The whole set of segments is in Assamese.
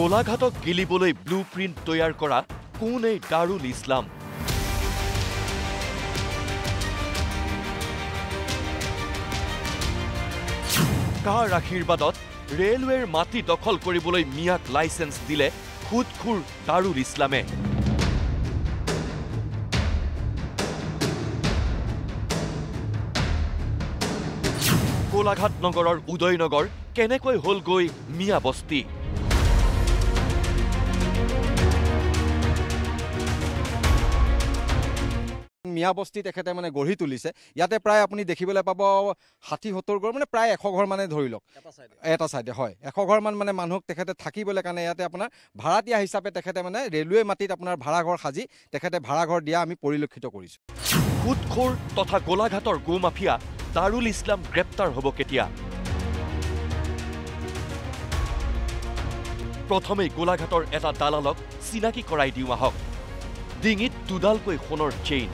গোলাঘাটক গিলিবলৈ ব্লু প্ৰিণ্ট তৈয়াৰ কৰা কোন এই দাৰুল ইছলাম? কাৰ আশীৰ্বাদত ৰেলৱেৰ মাটি দখল কৰিবলৈ মিয়াক লাইচেন্স দিলে খুদখুৰ দাৰুল ইছলামে? গোলাঘাট নগৰৰ উদয়নগৰ কেনেকৈ হলগৈ মিয়া বস্তি? মিয়া বস্তি তেখেতে মানে গঢ়ি তুলিছে। ইয়াতে প্ৰায় আপুনি দেখিবলৈ পাব ৬০-৭০ ঘৰ, মানে প্ৰায় ১০০ ঘৰ মানে ধৰি লওক এটা চাইডে হয় ১০০ ঘৰ মানে মানুহক তেখেতে থাকিবলৈ কাৰণে ইয়াতে আপোনাৰ ভাড়াতীয়া হিচাপে তেখেতে মানে ৰেলৱে মাটিত আপোনাৰ ভাড়াঘৰ সাজি তেখেতে ভাড়াঘৰ দিয়া আমি পৰিলক্ষিত কৰিছোঁ। খুদখোৰ তথা গোলাঘাটৰ গো মাফিয়া দাৰুল ইছলাম গ্ৰেপ্তাৰ হ'ব কেতিয়া? প্ৰথমেই গোলাঘাটৰ এটা দালালক চিনাকি কৰাই দিওঁ আহক। ডিঙিত দুডালকৈ সোণৰ চেইন,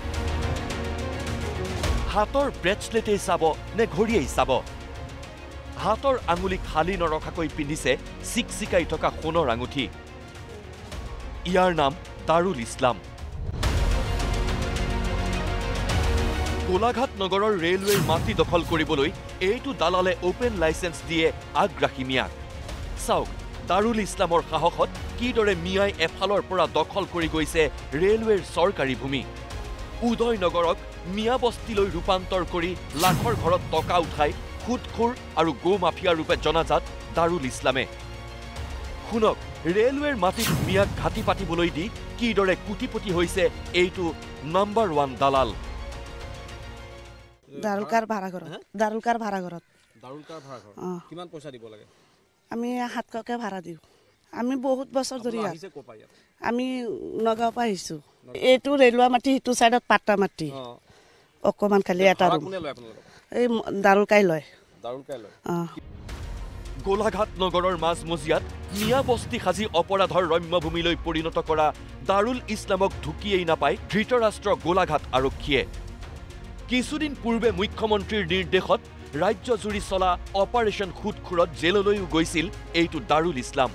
হাতৰ ব্ৰেচলেটেই চাব নে ঘড়ীয়েই চাব? হাতৰ আঙুলি খালী নৰখাকৈ পিন্ধিছে চিকচিকাই থকা সোণৰ আঙুঠি। ইয়াৰ নাম দাৰুল ইছলাম। গোলাঘাট নগৰৰ ৰেলৱেৰ মাটি দখল কৰিবলৈ এইটো দালালে অপেন লাইচেন্স দিয়ে আগ্ৰাসী মিয়াক। চাওক দাৰুল ইছলামৰ সাহসত কিদৰে মিয়াই এফালৰ পৰা দখল কৰি গৈছে ৰেলৱেৰ চৰকাৰী ভূমি। উদয়নগৰক মিয়া বস্তিলৈ ৰূপান্তৰ কৰি লাখৰ ঘৰত টকা উঠাই খুদখোৰ আৰু গো মাফিয়া ৰূপে জনাজাত দাৰুল ইছলামে। শুনক ৰেলৱেৰ মাটিত মিয়াক ঘাটি পাতিবলৈ দি কিদৰে কোটিপতি হৈছে এইটো নম্বৰ 1 দালাল। দাৰুলকাৰ ভাড়াঘৰত কিমান পইচা দিব লাগে? আমি 700কে ভাড়া দিওঁ। আমি বহুত বছৰ ধৰি আমি নগাঁৱৰ পৰা আহিছোঁ। এইটো ৰেলৱে মাটি, সিটো চাইডত পাট্টা মাটি অকণমান খালি এটা ৰুম এই দাৰুলকাই লয়। গোলাঘাট নগৰৰ মাজমজিয়াত মিয়া বস্তি সাজি অপৰাধৰ ৰম্যভূমিলৈ পৰিণত কৰা দাৰুল ইছলামক ঢুকিয়েই নাপায় ধৃতৰাষ্ট্ৰ গোলাঘাট আৰক্ষীয়ে। কিছুদিন পূৰ্বে মুখ্যমন্ত্ৰীৰ নিৰ্দেশত ৰাজ্যজুৰি চলা অপাৰেশ্যন খুদখোৰত জেললৈও গৈছিল এইটো দাৰুল ইছলাম।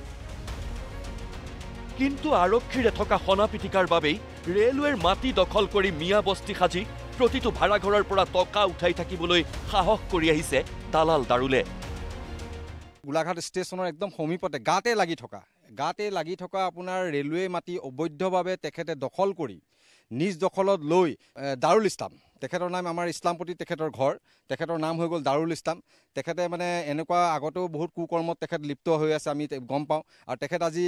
কিন্তু আৰক্ষীৰে থকা সনাপিটিকাৰ বাবেই ৰেলৱেৰ মাটি দখল কৰি মিয়া বস্তি সাজি প্ৰতিটো ভাড়াঘৰৰ পৰা টকা উঠাই থাকিবলৈ সাহস কৰি আহিছে দালাল দাৰুলে। গোলাঘাট ষ্টেচনৰ একদম সমীপতে গাতে লাগি থকা আপোনাৰ ৰেলৱে মাটি অবৈধভাৱে তেখেতে দখল কৰি নিজ দখলত লৈ দাৰুল ইছলাম, তেখেতৰ নাম আমাৰ ইছলামপতি, তেখেতৰ ঘৰ, তেখেতৰ নাম হৈ গ'ল দাৰুল ইছলাম। তেখেতে মানে এনেকুৱা আগতেও বহুত কুকৰ্মত তেখেত লিপ্ত হৈ আছে, আমি গম পাওঁ। আৰু তেখেত আজি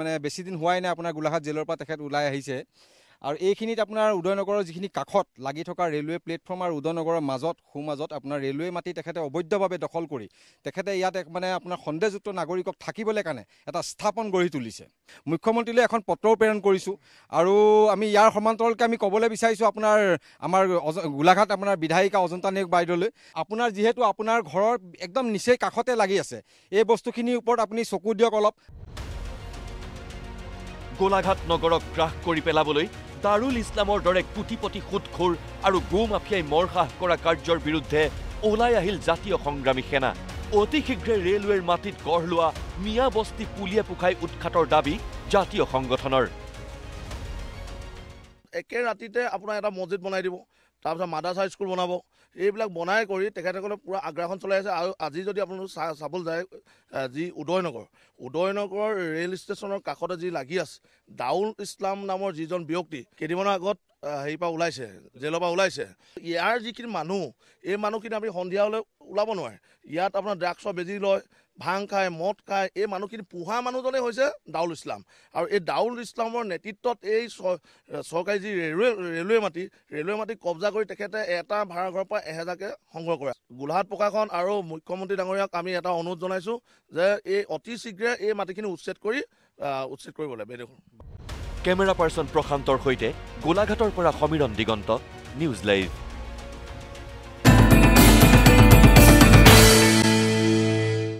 মানে বেছি দিন হোৱাই নাই আপোনাৰ গোলাঘাট জেলৰ পৰা তেখেত ওলাই আহিছে। আৰু এইখিনিত আপোনাৰ উদয়নগৰৰ যিখিনি কাষত লাগি থকা ৰেলৱে প্লেটফৰ্ম আৰু উদয়নগৰৰ সোঁমাজত আপোনাৰ ৰেলৱে মাটি তেখেতে অবৈধভাৱে দখল কৰি তেখেতে ইয়াত মানে আপোনাৰ সন্দেহযুক্ত নাগৰিকক থাকিবলৈ কাৰণে এটা স্থাপন গঢ়ি তুলিছে। মুখ্যমন্ত্ৰীলৈ এখন পত্ৰও প্ৰেৰণ কৰিছোঁ। আৰু আমি ইয়াৰ সমান্তৰালকৈ আমি ক'বলৈ বিচাৰিছোঁ আমাৰ গোলাঘাট আপোনাৰ বিধায়িকা অজন্তা নেওগ বাইদেউলৈ, আপোনাৰ যিহেতু আপোনাৰ ঘৰৰ একদম নিচেই কাষতে লাগি আছে, এই বস্তুখিনিৰ ওপৰত আপুনি চকু দিয়ক অলপ। গোলাঘাট নগৰক গ্ৰাস কৰি পেলাবলৈ দাৰুল ইছলামৰ দৰে কোটিপতি খুদখোৰ আৰু গো মাফিয়াই মৰসাহ কৰা কাৰ্যৰ বিৰুদ্ধে ওলাই আহিল জাতীয় সংগ্ৰামী সেনা। অতি শীঘ্ৰে ৰেলৱেৰ মাটিত গঢ় লোৱা মিয়া বস্তি পুলিয়ে পোখাই উৎখাতৰ দাবী জাতীয় সংগঠনৰ। একে ৰাতিতে আপোনাৰ এটা মছজিদ বনাই দিব, তাৰপিছত মাদ্ৰাছা স্কুল বনাব। এইবিলাক বনাই কৰি তেখেতসকলে পূৰা আগ্ৰাসন চলাই আছে। আৰু আজি যদি আপোনালোক চাবলৈ যায়, যি উদয়নগৰৰ ৰেল ষ্টেচনৰ কাষতে যি লাগি আছে দাৰুল ইছলাম নামৰ যিজন ব্যক্তি কেইদিনমানৰ আগত হেৰিৰ পৰা ওলাইছে, জেলৰ পৰা ওলাইছে। ইয়াৰ যিখিনি মানুহ, এই মানুহখিনি আপুনি সন্ধিয়া হ'লে ওলাব নোৱাৰে। ইয়াত আপোনাৰ ড্ৰাগছৰ বেজি লয়, ভাং খায়, মদ খায়। এই মানুহখিনি পোহা মানুহজনেই হৈছে দাৰুল ইছলাম। আৰু এই দাৰুল ইছলামৰ নেতৃত্বত এই চৰকাৰী যি ৰেলৱে মাটি কব্জা কৰি তেখেতে এটা ভাড়াঘৰৰ পৰা 1000কে সংগ্ৰহ কৰে। গোলাঘাট প্ৰশাসন আৰু মুখ্যমন্ত্ৰী ডাঙৰীয়াক আমি এটা অনুৰোধ জনাইছোঁ যে এই অতি শীঘ্ৰে এই মাটিখিনি উচ্ছেদ কৰিব লাগে। কেমেৰা পাৰ্চন প্ৰশান্তৰ সৈতে গোলাঘাটৰ পৰা সমীৰণ দিগন্ত, নিউজ লাইভ।